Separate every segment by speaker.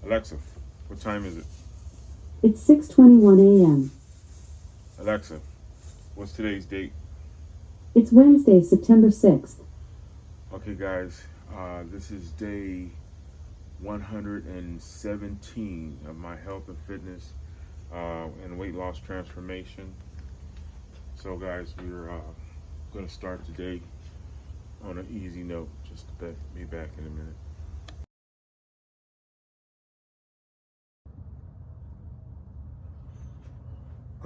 Speaker 1: Alexa, what time is it?
Speaker 2: It's 6:21 a.m.
Speaker 1: Alexa, what's today's date?
Speaker 2: It's Wednesday, September 6th.
Speaker 1: Okay, guys, this is day 117 of my health and fitness and weight loss transformation. So, guys, we're going to start today on an easy note. Just to be back in a minute.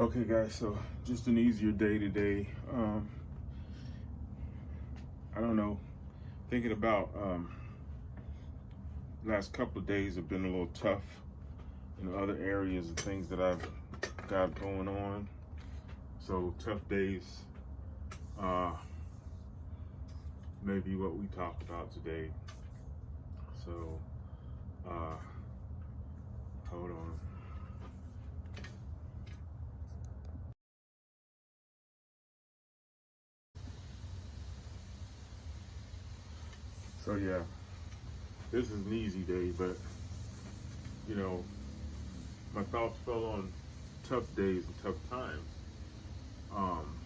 Speaker 1: Okay, guys, so just an easier day today. I don't know, thinking about last couple of days have been a little tough in other areas of things that I've got going on. So tough days, maybe what we talked about today. So, hold on. So yeah, this is an easy day, but you know, my thoughts fell on tough days and tough times. Um,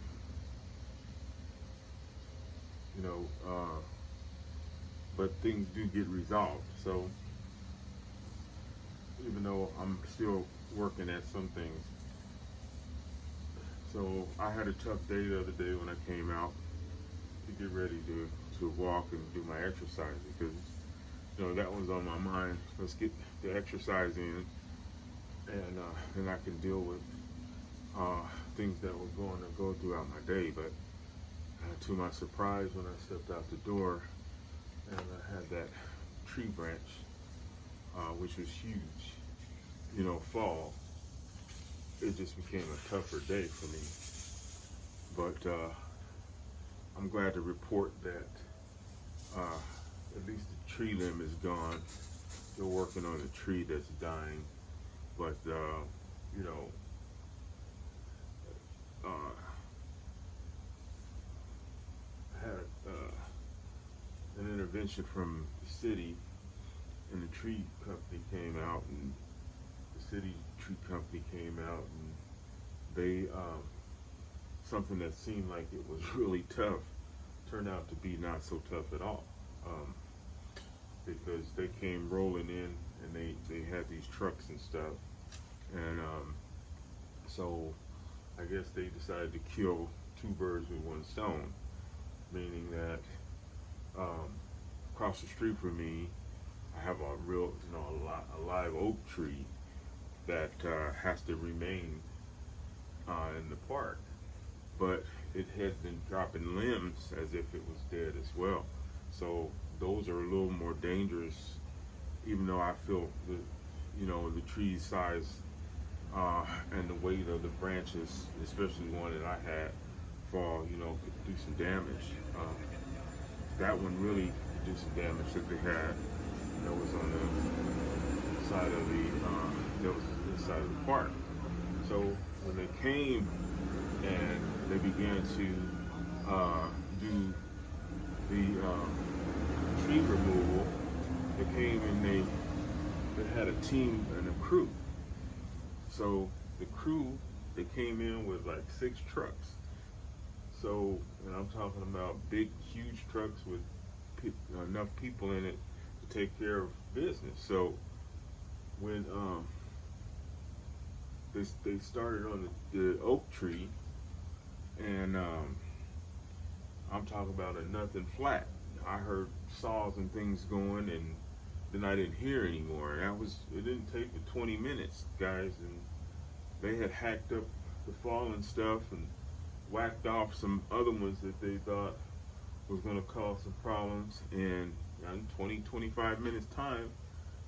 Speaker 1: you know, but things do get resolved. So even though I'm still working at some things, so I had a tough day the other day when I came out to get ready to walk and do my exercise because you know that was on my mind. Let's get the exercise in, and then I can deal with things that were going to go throughout my day. But to my surprise, when I stepped out the door and I had that tree branch, which was huge, you know, fall, it just became a tougher day for me. But I'm glad to report that at least the tree limb is gone. They're working on a tree that's dying, but you know, had an intervention from the city, and the tree company came out, and the city tree company came out, and they something that seemed like it was really tough turned out to be not so tough at all, because they came rolling in and they had these trucks and stuff, and so I guess they decided to kill two birds with one stone, meaning that across the street from me I have a real, you know, a live oak tree that has to remain in the park, but it had been dropping limbs as if it was dead as well. So those are a little more dangerous, even though I feel the, you know, the tree's size and the weight of the branches, especially the one that I had fall, you know, could do some damage. That one really did some damage that they had. That was on the side of that was inside of the park. So when they came and they began to do the tree removal, they came and they had a team and a crew. So the crew, they came in with like 6 trucks. So, and I'm talking about big, huge trucks with enough people in it to take care of business. So when they started on the oak tree, and I'm talking about a nothing flat. I heard saws and things going, and then I didn't hear anymore. And it didn't take but 20 minutes, guys, and they had hacked up the fallen stuff and whacked off some other ones that they thought was going to cause some problems. And in 20-25 minutes time,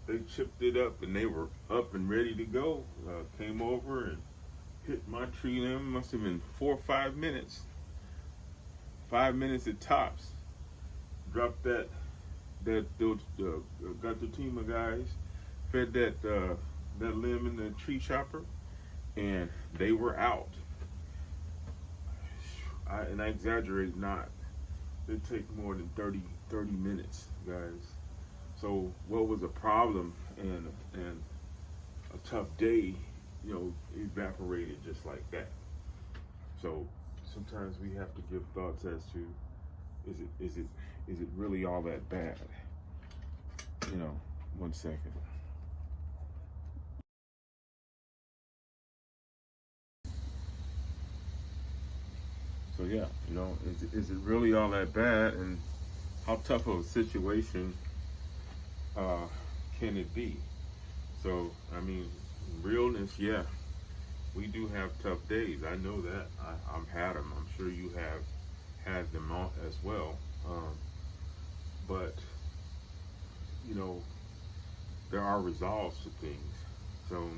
Speaker 1: they chipped it up and they were up and ready to go. Came over and hit my tree limb. Must have been 4 or 5 minutes. 5 minutes at tops. Dropped that got the team of guys, fed that limb in the tree chopper, and they were out. I exaggerate not. It take more than 30 minutes, guys. So what was a problem and a tough day, evaporated just like that. So sometimes we have to give thoughts as to is it really all that bad? One second. So yeah, is it really all that bad, and how tough of a situation can it be? So I mean, realness, yeah, we do have tough days. I know that. I've had them. I'm sure you have had them all as well. But you know, there are resolves to things. So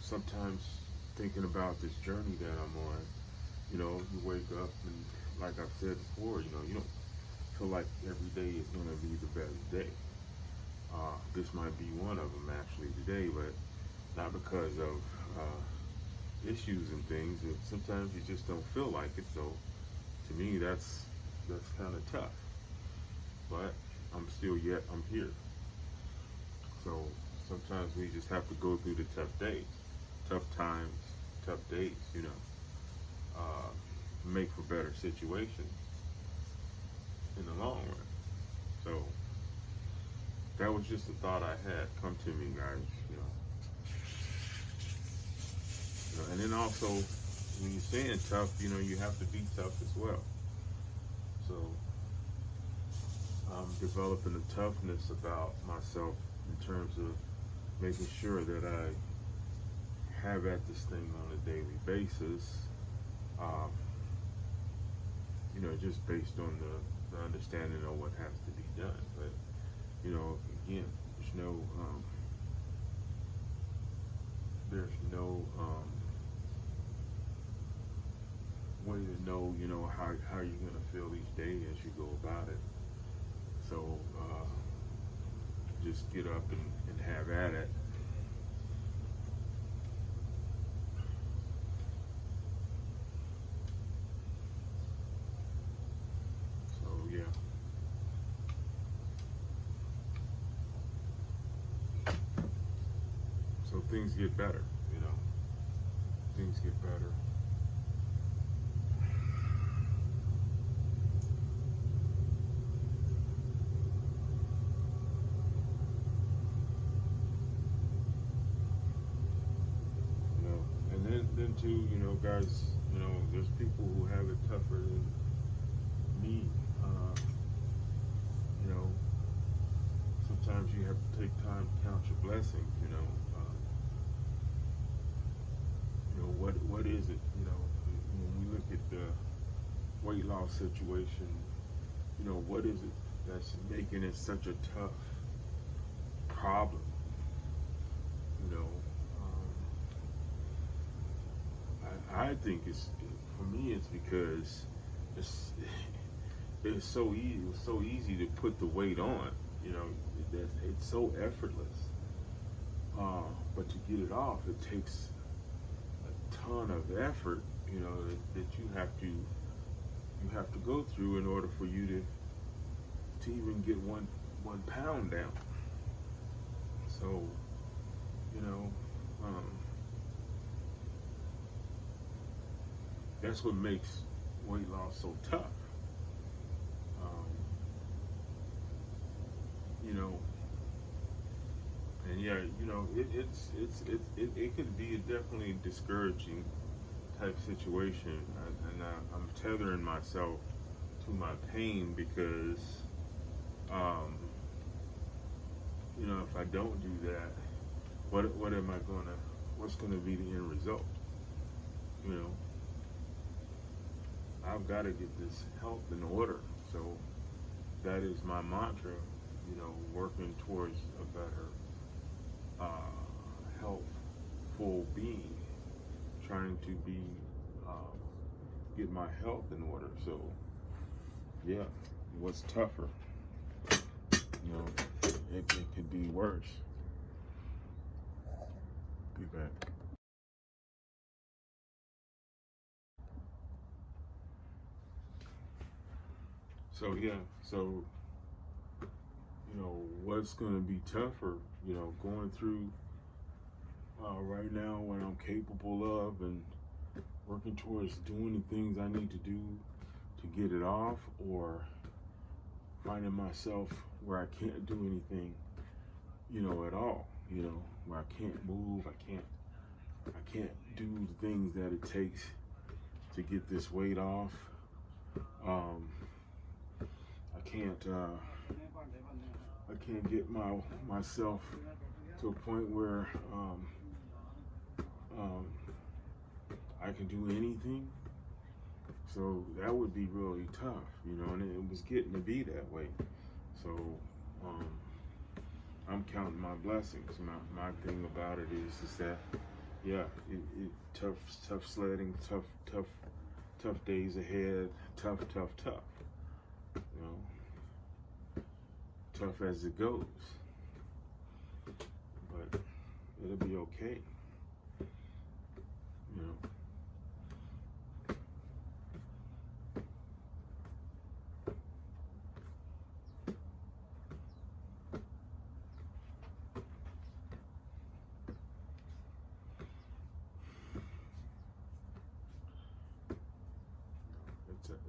Speaker 1: sometimes thinking about this journey that I'm on, you wake up and, like I've said before, you don't feel like every day is going to be the best day. This might be one of them actually today, but not because of issues and things. Sometimes you just don't feel like it. So to me, that's kind of tough. But I'm here. So sometimes we just have to go through the tough days, tough times, tough days. Make for better situations in the long run. So that was just a thought I had come to me, guys. And then also when you're saying tough, you have to be tough as well. So I'm developing a toughness about myself in terms of making sure that I have at this thing on a daily basis. Just based on the understanding of what has to be done. But again, there's no way to know, how you're gonna feel each day as you go about it. So just get up and have at it. So yeah. So things get better, Things get better. And then too, guys, there's people who have it tougher than me. You know, Sometimes you have to take time to count your blessings. What is it? When we look at the weight loss situation, what is it that's making it such a tough problem? You know, I think for me it's because it's it's so easy. It was so easy to put the weight on. It's so effortless. But to get it off, it takes a ton of effort. That you have to go through in order for you to even get one pound down. So, um, that's what makes weight loss so tough. And yeah, it could be a definitely discouraging type situation, and I'm tethering myself to my pain because, if I don't do that, what's gonna be the end result? I've got to get this health in order. So that is my mantra, working towards a better healthful being, trying to get my health in order. So yeah, what's tougher? It could be worse. Be back. So yeah, what's going to be tougher, going through right now what I'm capable of and working towards doing the things I need to do to get it off, or finding myself where I can't do anything, at all, where I can't move, I can't do the things that it takes to get this weight off. I can't get myself to a point where I can do anything. So that would be really tough, and it was getting to be that way. So I'm counting my blessings. My thing about it is that, yeah, tough sledding, tough days ahead, tough, tough as it goes, but it'll be okay,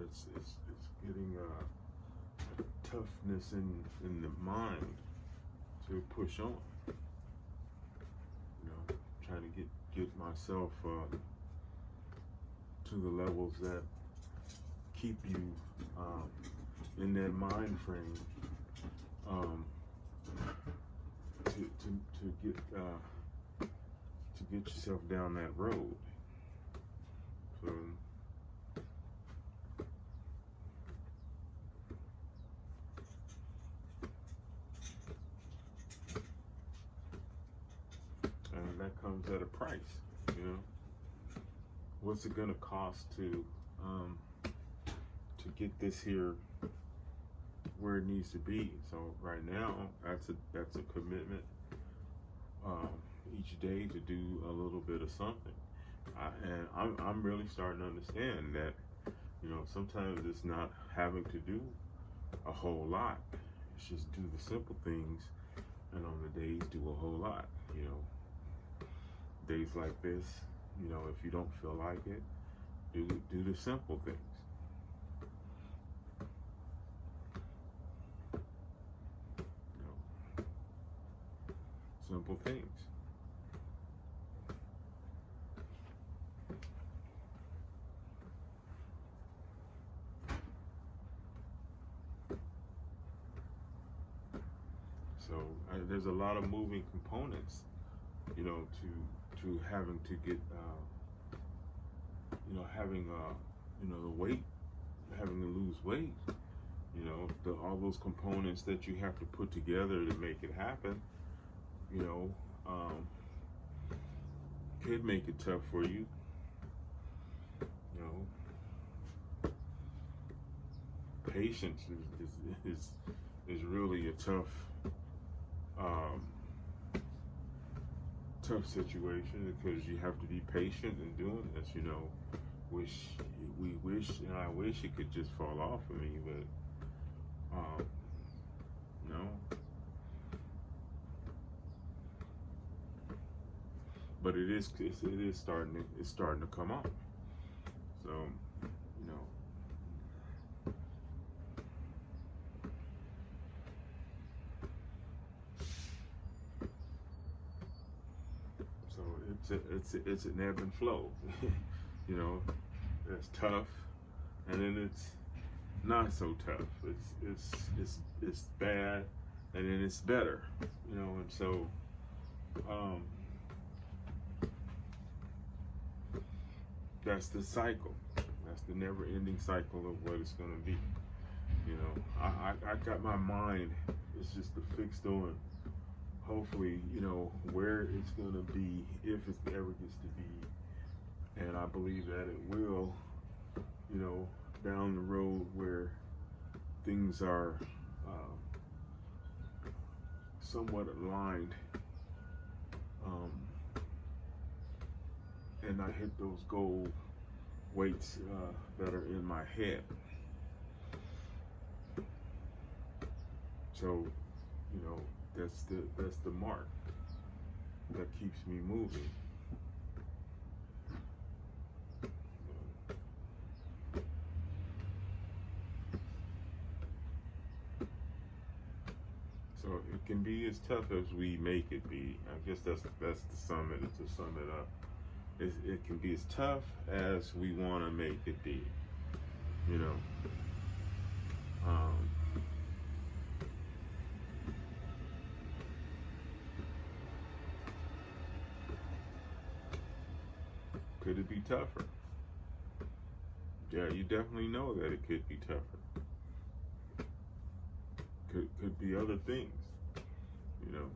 Speaker 1: It's getting toughness in the mind to push on. Trying to get myself to the levels that keep you in that mind frame to get yourself down that road. So. And that comes at a price, What's it gonna cost to get this here where it needs to be? So right now, that's a commitment each day to do a little bit of something. And I'm really starting to understand that, sometimes it's not having to do a whole lot. It's just do the simple things, and on the days do a whole lot. Days like this, if you don't feel like it, do the simple things. Simple things. So there's a lot of moving components, to having to get, having, the weight, having to lose weight, all those components that you have to put together to make it happen, could make it tough for you, Patience is really a tough situation, because you have to be patient in doing this. I wish it could just fall off of me, but no. But it is starting to come off. So, So it's an ebb and flow. It's tough, and then it's not so tough. It's bad, and then it's better. And so that's the cycle. That's the never-ending cycle of what it's going to be. I got my mind. It's just fixed on, hopefully, where it's going to be, if it ever gets to be. And I believe that it will, down the road, where things are somewhat aligned, and I hit those goal weights that are in my head. So you know, that's the mark that keeps me moving. So it can be as tough as we make it be. I guess that's the sum it to sum it up. It can be as tough as we want to make it be. You know. Um, could it be tougher? Yeah, you definitely know that it could be tougher. Could be other things. You know,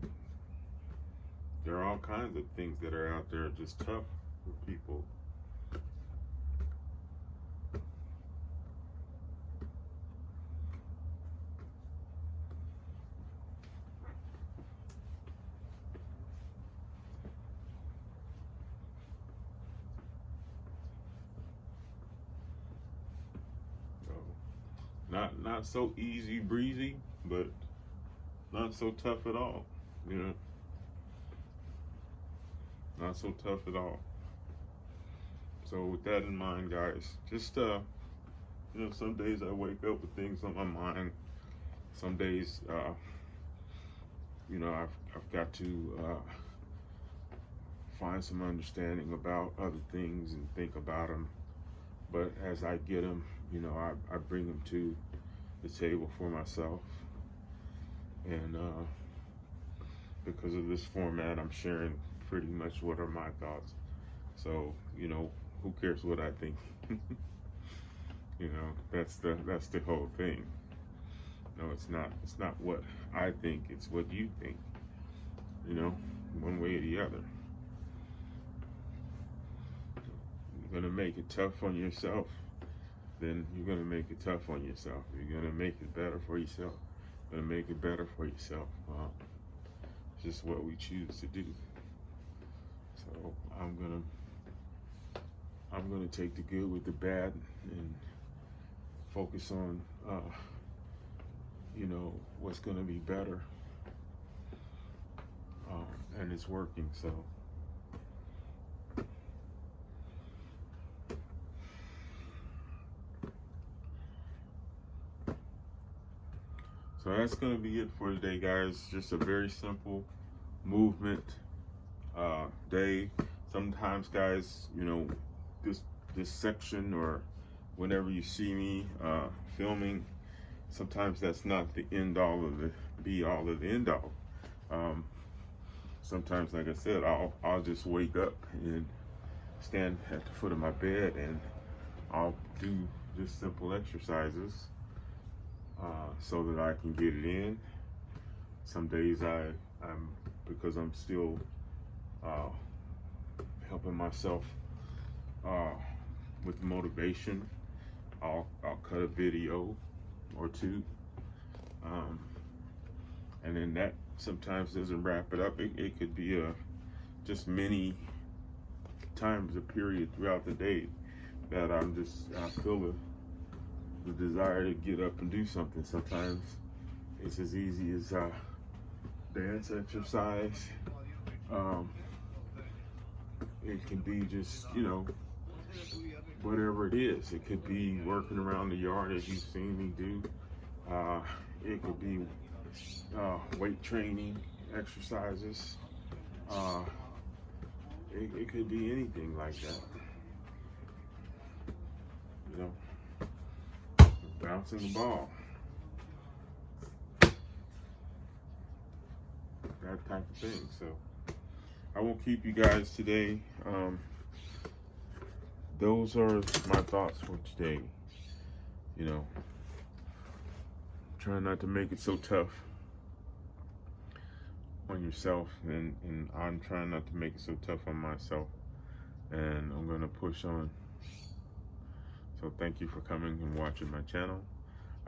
Speaker 1: there are all kinds of things that are out there just tough for people. So, not so easy breezy, but not so tough at all. You know, not so tough at all. So with that in mind, guys, just you know, some days I wake up with things on my mind. Some days, you know, I've got to find some understanding about other things and think about them. But as I get them, you know, I bring them to the table for myself. And because of this format, I'm sharing pretty much what are my thoughts. So, you know, who cares what I think? You know, that's the whole thing. No, it's not what I think, it's what you think. You know, one way or the other. You're gonna make it tough on yourself, then you're gonna make it tough on yourself. You're gonna make it better for yourself. You're gonna make it better for yourself. It's just what we choose to do. So I'm gonna take the good with the bad and focus on you know, what's gonna be better. And it's working, so that's gonna be it for today, guys. Just a very simple movement day. Sometimes, guys, you know, this section or whenever you see me filming, sometimes that's not the end all of the be all of the end all. Sometimes, like I said, I'll just wake up and stand at the foot of my bed and I'll do just simple exercises so that I can get it in. Some days I'm because I'm still helping myself with motivation, I'll cut a video or two, and then that sometimes doesn't wrap it up. It could be just many times a period throughout the day that I feel the desire to get up and do something. Sometimes it's as easy as dance exercise. It can be just, you know, whatever it is. It could be working around the yard as you've seen me do. It could be weight training exercises. It could be anything like that. You know, bouncing the ball. That type of thing. So I won't keep you guys today. Those are my thoughts for today. You know, try not to make it so tough on yourself, and I'm trying not to make it so tough on myself, and I'm gonna push on. So thank you for coming and watching my channel.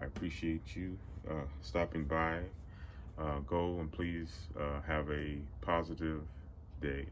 Speaker 1: I appreciate you stopping by. Go and please have a positive day.